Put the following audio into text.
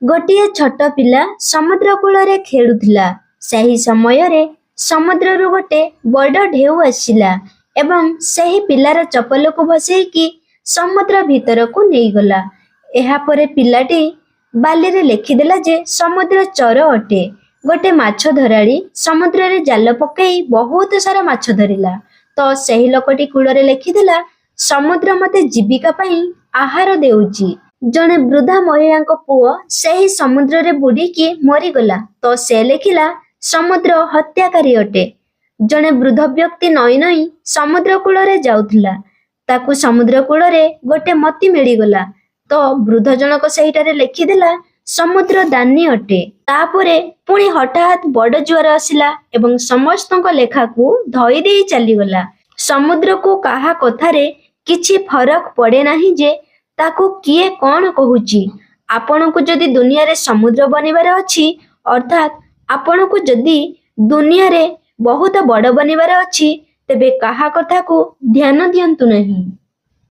ଗୋଟିଏ ଛୋଟ ପିଲା ସମୁଦ୍ର କୂଳରେ ଖେଳୁଥିଲା। ସେହି ସମୟରେ ସମୁଦ୍ରରୁ ଗୋଟେ ବଡ଼ ଢେଉ ଆସିଲା ଏବଂ ସେହି ପିଲାର ଚପଲକୁ ଭସେଇକି ସମୁଦ୍ର ଭିତରକୁ ନେଇଗଲା। ଏହାପରେ ପିଲାଟି ବାଲିରେ ଲେଖିଦେଲା ଯେ ସମୁଦ୍ର ଚର ଅଟେ। ଗୋଟେ ମାଛ ଧରାଳି ସମୁଦ୍ରରେ ଜାଲ ପକାଇ ବହୁତ ସାରା ମାଛ ଧରିଲା। ତ ସେହି ଲୋକଟି କୂଳରେ ଲେଖିଦେଲା, ସମୁଦ୍ର ମୋତେ ଜୀବିକା ପାଇଁ ଆହାର ଦେଉଛି। ଜଣେ ବୃଦ୍ଧା ମହିଳାଙ୍କ ପୁଅ ସେହି ସମୁଦ୍ରରେ ବୁଡ଼ିକି ମରିଗଲା। ତ ସେ ଲେଖିଲା, ସମୁଦ୍ର ହତ୍ୟାକାରୀ ଅଟେ। ଜଣେ ବୃଦ୍ଧ ବ୍ୟକ୍ତି ନଇଁ ନଇଁ ସମୁଦ୍ର କୂଳରେ ଯାଉଥିଲା। ତାକୁ ସମୁଦ୍ର କୂଳରେ ଗୋଟେ ମୋତି ମିଳିଗଲା। ତ ବୃଦ୍ଧ ଜଣକ ସେହିଠାରେ ଲେଖିଦେଲା, ସମୁଦ୍ର ଦାନୀ ଅଟେ। ତାପରେ ପୁଣି ହଠାତ୍ ବଡ଼ ଜୁଆର ଆସିଲା ଏବଂ ସମସ୍ତଙ୍କ ଲେଖାକୁ ଧୋଇ ଦେଇ ଚାଲିଗଲା। ସମୁଦ୍ରକୁ କାହା କଥାରେ କିଛି ଫରକ ପଡ଼େ ନାହିଁ ଯେ ତାକୁ କିଏ କ'ଣ କହୁଛି। ଆପଣଙ୍କୁ ଯଦି ଦୁନିଆରେ ସମୁଦ୍ର ବନିବାର ଅଛି, ଅର୍ଥାତ୍ ଆପଣଙ୍କୁ ଯଦି ଦୁନିଆରେ ବହୁତ ବଡ଼ ବନିବାର ଅଛି, ତେବେ କାହା କଥାକୁ ଧ୍ୟାନ ଦିଅନ୍ତୁ ନାହିଁ।